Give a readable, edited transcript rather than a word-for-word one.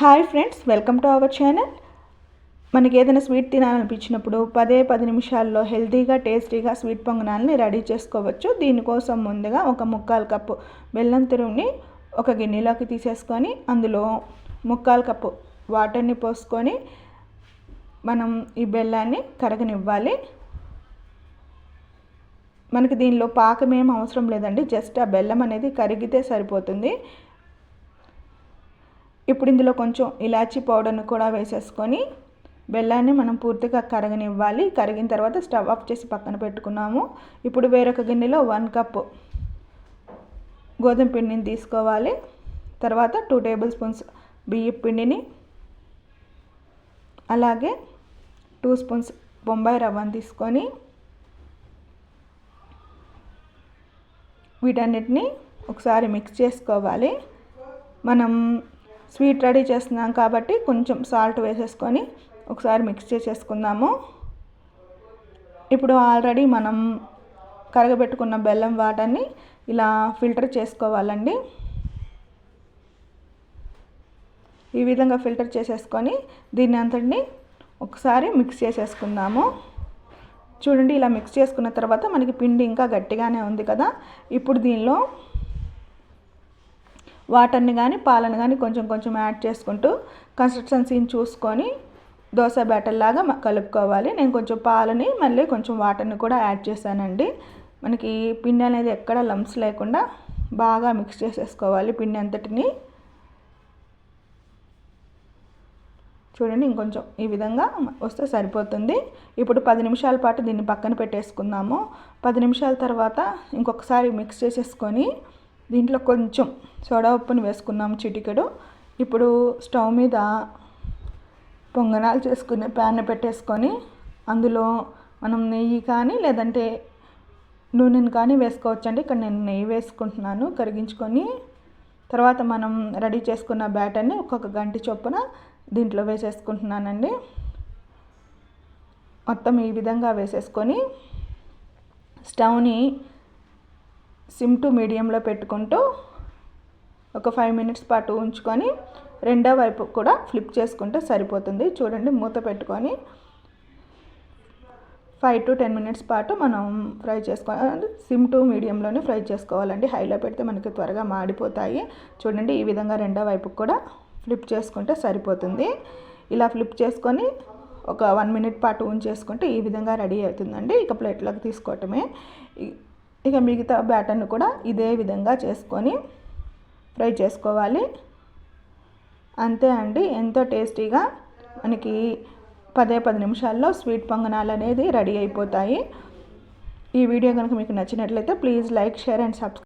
Hi friends, welcome to our channel. మనకి ఏదైనా sweet తినాలనిపించినప్పుడు 10 నిమిషాల్లో హెల్తీగా టేస్టీగా స్వీట్ పొంగనాలని రెడీ చేసుకోవచ్చు. దీనికోసం ముందుగా ఒక 1/4 కప్పు బెల్లం తురుముని ఒక గిన్నెలోకి తీసేసుకొని అందులో 1/4 కప్పు వాటర్ని పోసుకొని మనం ఈ బెల్లాన్ని కరగనివ్వాలి. మనకి దీనిలో పాకం ఏం అవసరం లేదండి, జస్ట్ ఆ బెల్లం అనేది కరిగితే సరిపోతుంది. ఇప్పుడు ఇందులో కొంచెం ఇలాచీ పౌడర్ని కూడా వేసేసుకొని బెల్లాన్ని మనం పూర్తిగా కరగనివ్వాలి. కరిగిన తర్వాత స్టవ్ ఆఫ్ చేసి పక్కన పెట్టుకున్నాము. ఇప్పుడు వేరొక గిన్నెలో 1 కప్పు గోధుమ పిండిని తీసుకోవాలి. తర్వాత 2 టేబుల్ స్పూన్స్ బియ్యం పిండిని, అలాగే 2 స్పూన్స్ బొంబాయి రవ్వని తీసుకొని వీటన్నిటిని ఒకసారి మిక్స్ చేసుకోవాలి. మనం స్వీట్ రెడీ చేస్తున్నాం కాబట్టి కొంచెం సాల్ట్ వేసేసుకొని ఒకసారి మిక్స్ చేసేసుకుందాము. ఇప్పుడు ఆల్రెడీ మనం కరగబెట్టుకున్న బెల్లం వాటర్ని ఇలా ఫిల్టర్ చేసుకోవాలండి. ఈ విధంగా ఫిల్టర్ చేసేసుకొని దీన్ని అంతటిని ఒకసారి మిక్స్ చేసేసుకుందాము. చూడండి, ఇలా మిక్స్ చేసుకున్న తర్వాత మనకి పిండి ఇంకా గట్టిగానే ఉంది కదా. ఇప్పుడు దీనిలో వాటర్ని కానీ పాలను కానీ కొంచెం కొంచెం యాడ్ చేసుకుంటూ కన్సిస్టెన్సీని చూసుకొని దోశ బ్యాటర్ లాగా కలుపుకోవాలి. నేను కొంచెం పాలని మళ్ళీ కొంచెం వాటర్ని కూడా యాడ్ చేశానండి. మనకి పిండి అనేది ఎక్కడ లంప్స్ లేకుండా బాగా మిక్స్ చేసేసుకోవాలి పిండి అంతటిని. చూడండి, ఇంకొంచెం ఈ విధంగా వస్తే సరిపోతుంది. ఇప్పుడు 10 నిమిషాల పాటు దీన్ని పక్కన పెట్టేసుకుందాము. 10 నిమిషాల తర్వాత ఇంకొకసారి మిక్స్ చేసేసుకొని దీంట్లో కొంచెం సోడా ఉప్పుని వేసుకున్నాము, చిటికెడు. ఇప్పుడు స్టవ్ మీద పొంగనాలు చేసుకునే ప్యాన్ పెట్టేసుకొని అందులో మనం నెయ్యి కానీ లేదంటే నూనెని కానీ వేసుకోవచ్చండి. ఇక్కడ నేను నెయ్యి వేసుకుంటున్నాను కరిగించుకొని. తర్వాత మనం రెడీ చేసుకున్న బ్యాటర్ని ఒక్కొక్క గంట చొప్పున దీంట్లో వేసేసుకుంటున్నానండి. మొత్తం ఈ విధంగా వేసేసుకొని స్టవ్ని సిమ్ టు మీడియంలో పెట్టుకుంటూ ఒక 5 మినిట్స్ పాటు ఉంచుకొని రెండో వైపు కూడా ఫ్లిప్ చేసుకుంటే సరిపోతుంది. చూడండి, మూత పెట్టుకొని 5 to 10 మినిట్స్ పాటు మనం ఫ్రై చేసుకోవాలి. సిమ్ టు మీడియంలోనే ఫ్రై చేసుకోవాలండి, హైలో పెడితే మనకి త్వరగా మాడిపోతాయి. చూడండి, ఈ విధంగా రెండో వైపు కూడా ఫ్లిప్ చేసుకుంటే సరిపోతుంది. ఇలా ఫ్లిప్ చేసుకొని ఒక 1 మినిట్ పాటు ఉంచేసుకుంటే ఈ విధంగా రెడీ అవుతుందండి. ఇక ప్లేట్లోకి తీసుకోవటమే. ఇక మిగతా బ్యాటర్ని కూడా ఇదే విధంగా చేసుకొని ఫ్రై చేసుకోవాలి. అంతే అండి, ఎంతో టేస్టీగా మనకి 10 నిమిషాల్లో స్వీట్ పొంగనాలు అనేది రెడీ అయిపోతాయి. ఈ వీడియో కనుక మీకు నచ్చినట్లయితే please like, share and subscribe.